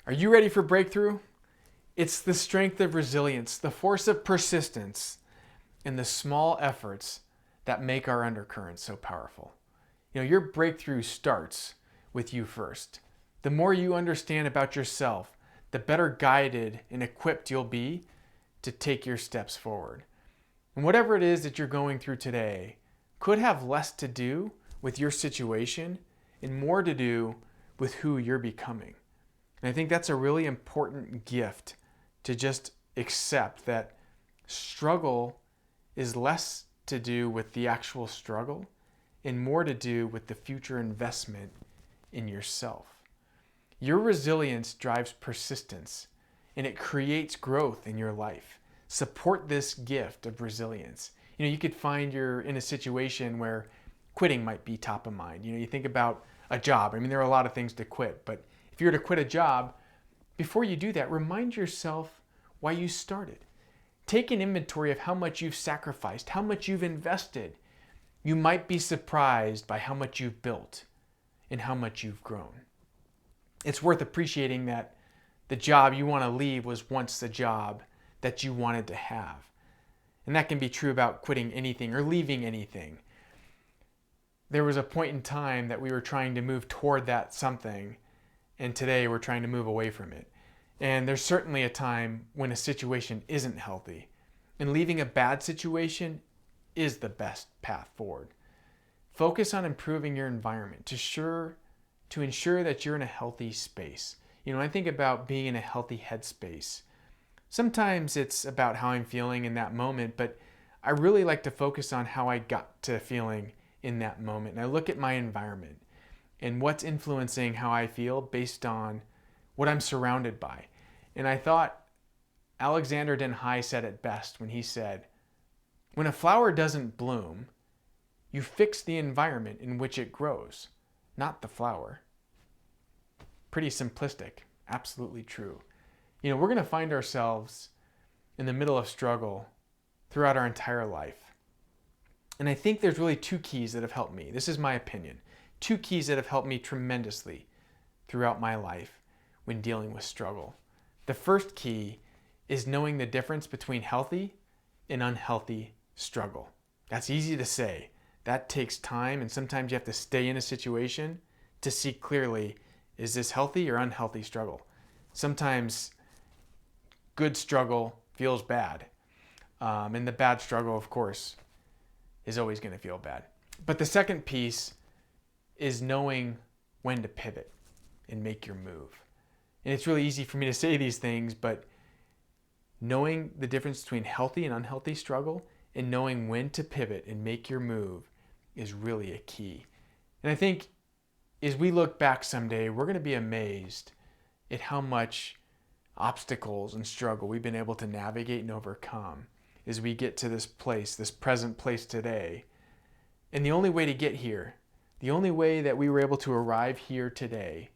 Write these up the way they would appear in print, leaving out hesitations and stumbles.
Are you ready for breakthrough? It's the strength of resilience, the force of persistence, and the small efforts that make our undercurrent so powerful. Your breakthrough starts with you first. The more you understand about yourself, the better guided and equipped you'll be to take your steps forward. And whatever it is that you're going through today could have less to do with your situation and more to do with who you're becoming. And I think that's a really important gift to just accept that struggle is less to do with the actual struggle and more to do with the future investment in yourself. Your resilience drives persistence and it creates growth in your life. Support this gift of resilience. You could find you're in a situation where quitting might be top of mind. You think about a job. There are a lot of things to quit, but if you were to quit a job, before you do that, remind yourself why you started. Take an inventory of how much you've sacrificed, how much you've invested. You might be surprised by how much you've built and how much you've grown. It's worth appreciating that the job you want to leave was once the job that you wanted to have. And that can be true about quitting anything or leaving anything. There was a point in time that we were trying to move toward that something, and today we're trying to move away from it. And there's certainly a time when a situation isn't healthy, and leaving a bad situation is the best path forward. Focus on improving your environment to ensure that you're in a healthy space. I think about being in a healthy headspace. Sometimes it's about how I'm feeling in that moment, but I really like to focus on how I got to feeling in that moment. And I look at my environment and what's influencing how I feel based on what I'm surrounded by. And I thought Alexander Den Hai said it best when he said, "When a flower doesn't bloom, you fix the environment in which it grows, not the flower." Pretty simplistic, absolutely true. We're going to find ourselves in the middle of struggle throughout our entire life. And I think there's really two keys that have helped me. This is my opinion. Two keys that have helped me tremendously throughout my life when dealing with struggle. The first key is knowing the difference between healthy and unhealthy struggle. That's easy to say. That takes time, and sometimes you have to stay in a situation to see clearly, is this healthy or unhealthy struggle? Sometimes good struggle feels bad. And the bad struggle, of course, is always going to feel bad. But the second piece is knowing when to pivot and make your move. And it's really easy for me to say these things, but knowing the difference between healthy and unhealthy struggle and knowing when to pivot and make your move is really a key. And I think as we look back someday, we're going to be amazed at how much obstacles and struggle we've been able to navigate and overcome as we get to this place, this present place today. And the only way to get here, the only way that we were able to arrive here today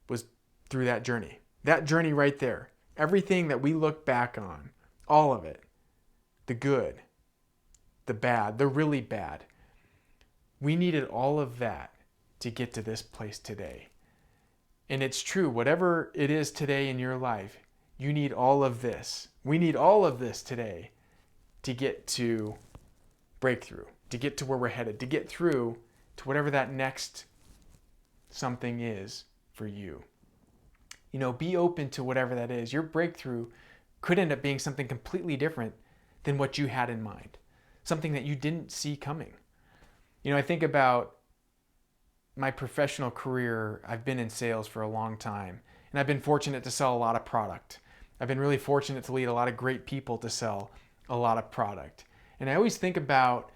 was through that journey. That journey right there. Everything that we look back on, all of it, the good, the bad, the really bad, we needed all of that to get to this place today. And it's true, whatever it is today in your life, you need all of this. We need all of this today to get to breakthrough, to get to where we're headed, to get through to whatever that next something is for you. Be open to whatever that is. Your breakthrough could end up being something completely different than what you had in mind, something that you didn't see coming. I think about my professional career. I've been in sales for a long time, and I've been fortunate to sell a lot of product. I've been really fortunate to lead a lot of great people to sell a lot of product. And I always think about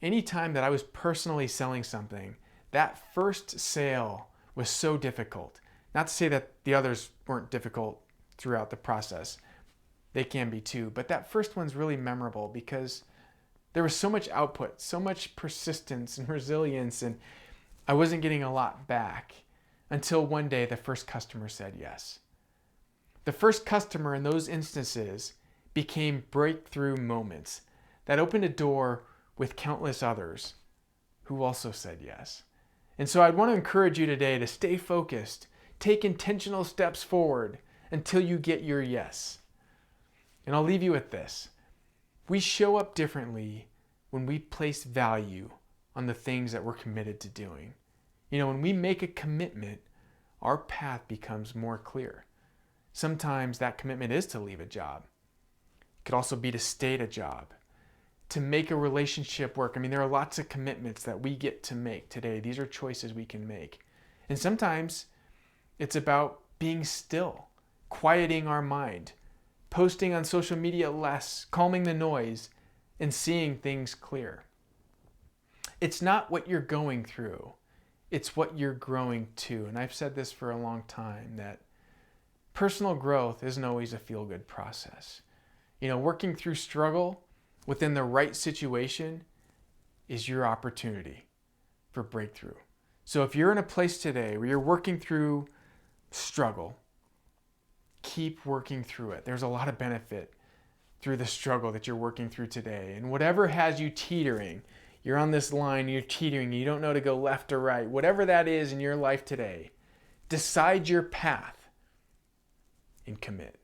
any time that I was personally selling something, that first sale was so difficult. Not to say that the others weren't difficult throughout the process. They can be too. But that first one's really memorable because there was so much output, so much persistence and resilience, and I wasn't getting a lot back until one day the first customer said yes. The first customer in those instances became breakthrough moments that opened a door with countless others who also said yes. And so I'd want to encourage you today to stay focused, take intentional steps forward until you get your yes. And I'll leave you with this. We show up differently when we place value on the things that we're committed to doing. When we make a commitment, our path becomes more clear. Sometimes that commitment is to leave a job. It could also be to stay at a job, to make a relationship work. There are lots of commitments that we get to make today. These are choices we can make. And sometimes it's about being still, quieting our mind, posting on social media less, calming the noise, and seeing things clear. It's not what you're going through, it's what you're growing to. And I've said this for a long time, that personal growth isn't always a feel-good process. Working through struggle within the right situation is your opportunity for breakthrough. So if you're in a place today where you're working through struggle, keep working through it. There's a lot of benefit through the struggle that you're working through today. And whatever has you teetering, you're on this line, you're teetering, you don't know to go left or right, whatever that is in your life today, decide your path and commit.